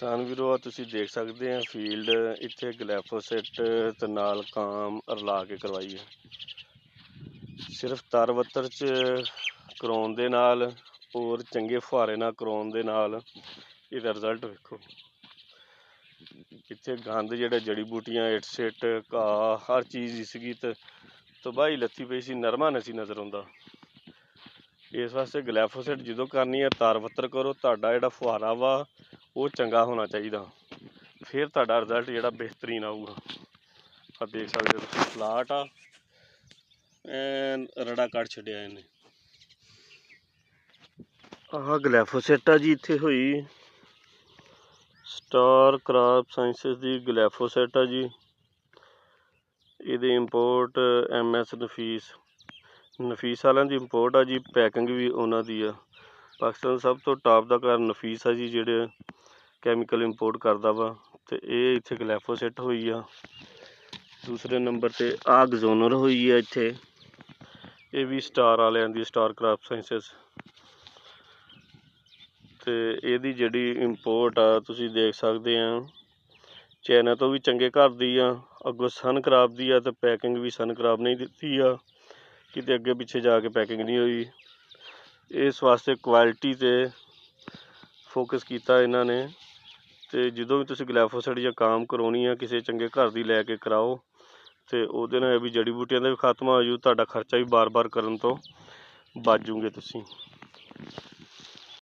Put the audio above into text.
ਕਿਸਾਨ ਵੀਰੋ ਤੁਸੀਂ ਦੇਖ ਸਕਦੇ ਆ ਫੀਲਡ ਇੱਥੇ ਗਲੈਫੋਸੇਟ ਤੇ ਨਾਲ ਕਾਮ ਰਲਾ ਕੇ ਕਰਵਾਈ ਹੈ। ਸਿਰਫ ਤਰਵੱਤਰ ਚ ਕਰਾਉਣ ਦੇ ਨਾਲ ਹੋਰ ਚੰਗੇ ਫੁਹਾਰੇ ਨਾਲ ਕਰਾਉਣ ਦੇ ਨਾਲ ਇਹਦਾ ਰਿਜ਼ਲਟ ਵੇਖੋ। ਇੱਥੇ ਗੰਦ ਜਿਹੜੇ ਜੜੀ ਬੂਟੀਆਂ ਇੱਟ ਸਿੱਟ ਘਾਹ ਹਰ ਚੀਜ਼ ਦੀ ਸੀਗੀ ਤੇ ਤਬਾਹੀ ਲੱਥੀ ਪਈ ਸੀ, ਨਰਮਾ ਨਹੀਂ ਸੀ ਨਜ਼ਰ ਆਉਂਦਾ। ਇਸ ਵਾਸਤੇ ਗਲੈਫੋਸੇਟ ਜਦੋਂ ਕਰਨੀ ਹੈ ਤਰਵੱਤਰ ਕਰੋ। ਤੁਹਾਡਾ ਜਿਹੜਾ ਫੁਹਾਰਾ ਵਾ ਉਹ ਚੰਗਾ ਹੋਣਾ ਚਾਹੀਦਾ, ਫਿਰ ਤੁਹਾਡਾ ਰਿਜ਼ਲਟ ਜਿਹੜਾ ਬਿਹਤਰੀਨ ਆਊਗਾ। ਆ ਦੇਖ ਸਕਦੇ ਹੋ ਤੁਸੀਂ ਪਲਾਟ ਆ ਐਨ ਰੜਾ ਕੱਢ ਛੱਡਿਆ ਇਹਨੇ। ਆਹ ਗਲੈਫੋਸੇਟ ਆ ਜੀ, ਇੱਥੇ ਹੋਈ ਸਟਾਰ ਕਰਾਪ ਸਾਇੰਸਿਸ ਦੀ ਗਲੈਫੋਸੇਟ ਆ ਜੀ। ਇਹਦੇ ਇੰਪੋਰਟ MS ਨਫੀਸ ਵਾਲਿਆਂ ਦੀ ਇੰਪੋਰਟ ਆ ਜੀ। ਪੈਕਿੰਗ ਵੀ ਉਹਨਾਂ ਦੀ ਆ। ਪਾਕਿਸਤਾਨ ਸਭ ਤੋਂ ਟਾਪ ਦਾ ਘਰ ਨਫੀਸ ਆ ਜੀ, ਜਿਹੜੇ ਕੈਮੀਕਲ ਇੰਪੋਰਟ ਕਰਦਾ ਵਾ। ਤੇ ਇਹ ਇੱਥੇ ਗਲੈਫੋਸੇਟ ਹੋਈ ਆ। ਦੂਸਰੇ ਨੰਬਰ ਤੇ ਆਹ ਗਜ਼ੋਨਰ ਹੋਈ ਆ ਇੱਥੇ, ਇਹ ਵੀ ਸਟਾਰ ਵਾਲਿਆਂ ਦੀ, ਸਟਾਰ ਕਰਾਪ ਸਾਇੰਸਿਸ। ਤੇ ਇਹਦੀ ਜਿਹੜੀ ਇੰਪੋਰਟ ਆ ਤੁਸੀਂ ਦੇਖ ਸਕਦੇ ਆ, ਚਾਈਨਾ ਤੋਂ ਵੀ ਚੰਗੇ ਘਰ ਦੀ ਆ। ਅੱਗੋਂ ਸਨ ਕਰਾਪ ਦੀ ਆ ਤੇ ਪੈਕਿੰਗ ਵੀ ਸਨ ਕਰਾਪ ਨਹੀਂ ਦਿੱਤੀ ਆ, ਕਿਤੇ ਅੱਗੇ ਪਿੱਛੇ ਜਾ ਕੇ ਪੈਕਿੰਗ ਨਹੀਂ ਹੋਈ। ਇਸ ਵਾਸਤੇ ਕੁਆਲਿਟੀ ਤੇ ਫੋਕਸ ਕੀਤਾ ਇਹਨਾਂ ਨੇ। ਤੇ ਜਦੋਂ ਵੀ ਤੁਸੀਂ ਗਲੈਫੋਸੇਟ ਜਾਂ ਕਾਮ ਕਰਾਉਣੀ ਆ ਕਿਸੇ ਚੰਗੇ ਘਰ ਦੀ ਲੈ ਕੇ ਕਰਾਓ, ਤੇ ਉਹਦੇ ਨਾਲ ਵੀ ਜੜੀ ਬੂਟੀਆਂ ਦਾ ਵੀ ਖਾਤਮਾ ਹੋ ਜੂ, ਤੁਹਾਡਾ ਖਰਚਾ ਵੀ ਬਾਰ-ਬਾਰ ਕਰਨ ਤੋਂ ਬਚ ਜੂਗੇ ਤੁਸੀਂ।